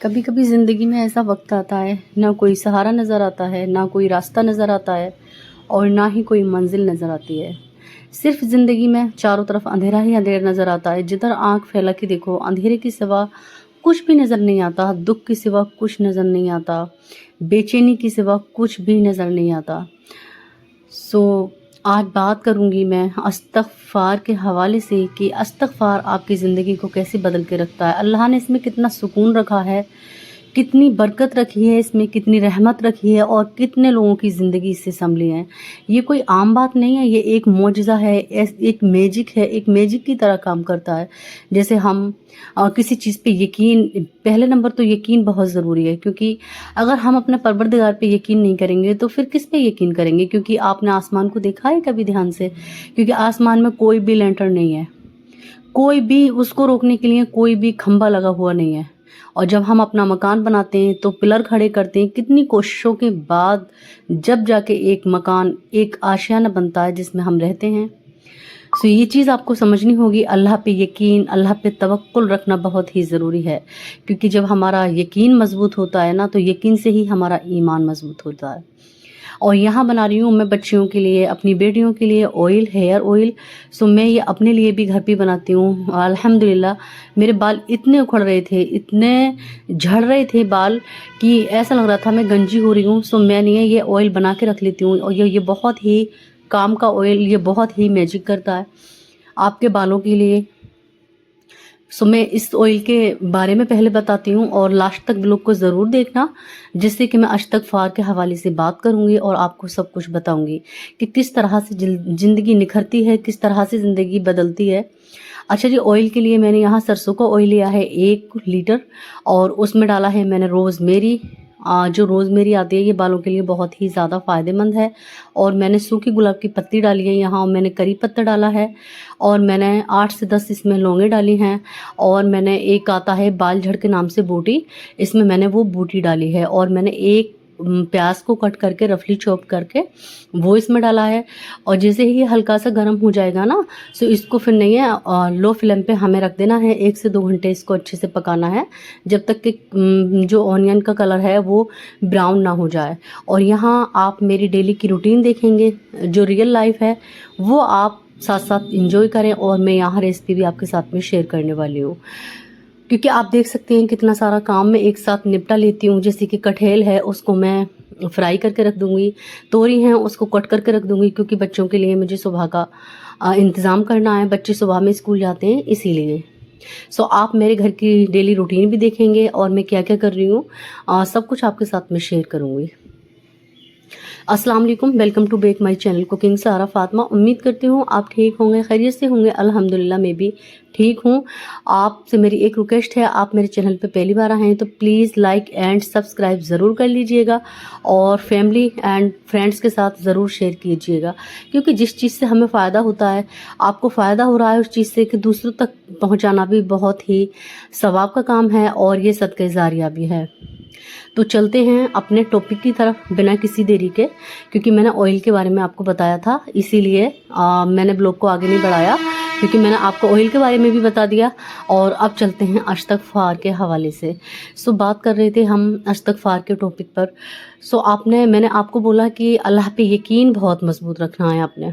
کبھی کبھی زندگی میں ایسا وقت آتا ہے، نہ کوئی سہارا نظر آتا ہے، نہ کوئی راستہ نظر آتا ہے اور نہ ہی کوئی منزل نظر آتی ہے۔ صرف زندگی میں چاروں طرف اندھیرا ہی اندھیرا نظر آتا ہے۔ جدھر آنکھ پھیلا کے دیکھو اندھیرے کی سوا کچھ بھی نظر نہیں آتا، دکھ کی سوا کچھ نظر نہیں آتا، بے چینی کی سوا کچھ بھی نظر نہیں آتا۔ آج بات کروں گی میں استغفار کے حوالے سے کہ استغفار آپ کی زندگی کو کیسے بدل کے رکھتا ہے۔ اللہ نے اس میں کتنا سکون رکھا ہے، کتنی برکت رکھی ہے، اس میں کتنی رحمت رکھی ہے اور کتنے لوگوں کی زندگی اس سے سنبھلی ہے۔ یہ کوئی عام بات نہیں ہے، یہ ایک معجزہ ہے، ایک میجک ہے، ایک میجک کی طرح کام کرتا ہے۔ جیسے ہم کسی چیز پہ یقین، پہلے نمبر تو یقین بہت ضروری ہے، کیونکہ اگر ہم اپنے پروردگار پہ یقین نہیں کریں گے تو پھر کس پہ یقین کریں گے؟ کیونکہ آپ نے آسمان کو دیکھا ہے کبھی دھیان سے؟ کیونکہ آسمان میں کوئی بھی لینٹر نہیں ہے، کوئی بھی اس کو روکنے کے لیے کوئی بھی کھمبا لگا ہوا نہیں ہے۔ اور جب ہم اپنا مکان بناتے ہیں تو پلر کھڑے کرتے ہیں، کتنی کوششوں کے بعد جب جا کے ایک مکان، ایک آشیانہ بنتا ہے جس میں ہم رہتے ہیں۔ یہ چیز آپ کو سمجھنی ہوگی، اللہ پہ یقین، اللہ پہ توکل رکھنا بہت ہی ضروری ہے، کیونکہ جب ہمارا یقین مضبوط ہوتا ہے نا تو یقین سے ہی ہمارا ایمان مضبوط ہوتا ہے۔ اور یہاں بنا رہی ہوں میں بچیوں کے لیے، اپنی بیٹیوں کے لیے آئل، ہیئر آئل۔ میں یہ اپنے لیے بھی گھر پہ بناتی ہوں۔ الحمدللہ میرے بال اتنے اکھڑ رہے تھے، اتنے جھڑ رہے تھے بال کہ ایسا لگ رہا تھا میں گنجی ہو رہی ہوں۔ میں نے یہ آئل بنا کے رکھ لیتی ہوں اور یہ بہت ہی کام کا آئل، یہ بہت ہی میجک کرتا ہے آپ کے بالوں کے لیے۔ میں اس آئل کے بارے میں پہلے بتاتی ہوں اور لاسٹ تک ویڈیو کو ضرور دیکھنا، جس سے کہ میں استغفار کے حوالے سے بات کروں گی اور آپ کو سب کچھ بتاؤں گی کہ کس طرح سے زندگی نکھرتی ہے، کس طرح سے زندگی بدلتی ہے۔ اچھا جی، آئل کے لیے میں نے یہاں سرسوں کا آئل لیا ہے 1 لیٹر اور اس میں ڈالا ہے میں نے روز میری۔ جو روز میری آتی ہے یہ بالوں کے لیے بہت ہی زیادہ فائدہ مند ہے۔ اور میں نے سوکھی گلاب کی پتی ڈالی ہے یہاں، میں نے کری پتہ ڈالا ہے اور میں نے 8 سے 10 اس میں لونگیں ڈالی ہیں اور میں نے ایک آتا ہے بال جھڑ کے نام سے بوٹی، اس میں نے وہ بوٹی ڈالی ہے اور میں نے ایک پیاز کو کٹ کر کے رفلی چوپ کر کے وہ اس میں ڈالا ہے۔ اور جیسے ہی یہ ہلکا سا گرم ہو جائے گا نا اس کو پھر نہیں ہے لو فلیم پہ ہمیں رکھ دینا ہے، 1 سے 2 گھنٹے اس کو اچھے سے پکانا ہے جب تک کہ جو آنین کا کلر ہے وہ براؤن نہ ہو جائے۔ اور یہاں آپ میری ڈیلی کی روٹین دیکھیں گے، جو ریئل لائف ہے وہ آپ ساتھ ساتھ انجوائے کریں، اور میں یہاں ریسپی بھی آپ کے ساتھ میں شیئر کرنے والی ہوں، کیونکہ آپ دیکھ سکتے ہیں کتنا سارا کام میں ایک ساتھ نپٹا لیتی ہوں۔ جیسے کہ کٹہل ہے اس کو میں فرائی کر کے رکھ دوں گی، توری ہیں اس کو کٹ کر کے رکھ دوں گی، کیونکہ بچوں کے لیے مجھے صبح کا انتظام کرنا ہے، بچے صبح میں اسکول جاتے ہیں اسی لیے۔ آپ میرے گھر کی ڈیلی روٹین بھی دیکھیں گے اور میں کیا کیا کر رہی ہوں سب کچھ آپ کے ساتھ میں شیئر کروں گی۔ السلام علیکم، welcome to back my channel cooking Sara Fatima. امید کرتی ہوں آپ ٹھیک ہوں گے، خیریت سے ہوں گے۔ الحمدللہ میں بھی ٹھیک ہوں۔ آپ سے میری ایک ریکویسٹ ہے، آپ میرے چینل پہ پہلی بار آئے ہیں تو پلیز لائک اینڈ سبسکرائب ضرور کر لیجئے گا اور فیملی اینڈ فرینڈس کے ساتھ ضرور شیئر کیجئے گا، کیونکہ جس چیز سے ہمیں فائدہ ہوتا ہے، آپ کو فائدہ ہو رہا ہے اس چیز سے، کہ دوسروں تک پہنچانا بھی بہت ہی ثواب کا کام ہے اور یہ صدقہ جاریہ بھی ہے۔ تو چلتے ہیں اپنے ٹاپک کی طرف بنا کسی دیری کے، کیونکہ میں نے آئل کے بارے میں آپ کو بتایا تھا، اسی لیے میں نے بلاگ کو آگے نہیں بڑھایا، کیونکہ میں نے آپ کو آئل کے بارے میں بھی بتا دیا۔ اور اب چلتے ہیں استغفار کے حوالے سے۔ بات کر رہے تھے ہم استغفار کے ٹاپک پر۔ میں نے آپ کو بولا کہ اللہ پہ یقین بہت مضبوط رکھنا ہے آپ نے،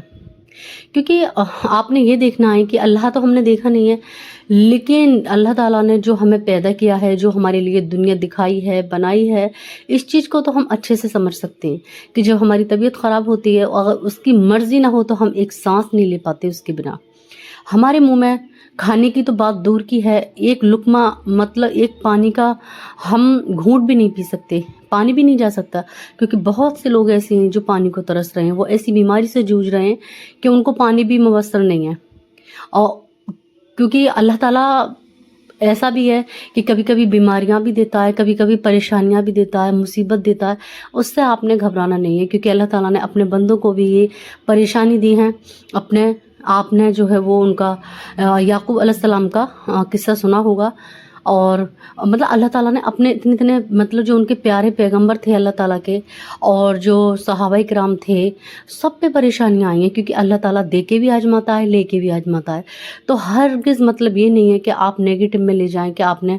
کیونکہ آپ نے یہ دیکھنا ہے کہ اللہ تو ہم نے دیکھا نہیں ہے، لیکن اللہ تعالیٰ نے جو ہمیں پیدا کیا ہے، جو ہمارے لیے دنیا دکھائی ہے، بنائی ہے، اس چیز کو تو ہم اچھے سے سمجھ سکتے ہیں کہ جب ہماری طبیعت خراب ہوتی ہے اور اگر اس کی مرضی نہ ہو تو ہم ایک سانس نہیں لے پاتے اس کے بنا۔ ہمارے منہ میں کھانے کی تو بات دور کی ہے، ایک لقمہ مطلب ایک پانی کا ہم گھونٹ بھی نہیں پی سکتے، پانی بھی نہیں جا سکتا، کیونکہ بہت سے لوگ ایسے ہیں جو پانی کو ترس رہے ہیں، وہ ایسی بیماری سے جوجھ رہے ہیں کہ ان کو پانی بھی میسر نہیں ہے۔ اور کیونکہ اللہ تعالیٰ ایسا بھی ہے کہ کبھی کبھی بیماریاں بھی دیتا ہے، کبھی کبھی پریشانیاں بھی دیتا ہے، مصیبت دیتا ہے، اس سے آپ نے گھبرانا نہیں ہے، کیونکہ اللہ تعالیٰ نے اپنے بندوں کو بھی یہ پریشانی دی ہے۔ آپ نے جو ہے وہ ان کا یعقوب علیہ السلام کا قصہ سنا ہوگا، اور مطلب اللہ تعالیٰ نے اپنے اتنے مطلب جو ان کے پیارے پیغمبر تھے اللہ تعالیٰ کے، اور جو صحابہ کرام تھے، سب پہ پریشانیاں آئی ہیں، کیونکہ اللہ تعالیٰ دے کے بھی آزماتا ہے، لے کے بھی آزماتا ہے۔ تو ہرگز مطلب یہ نہیں ہے کہ آپ نیگیٹو میں لے جائیں کہ آپ نے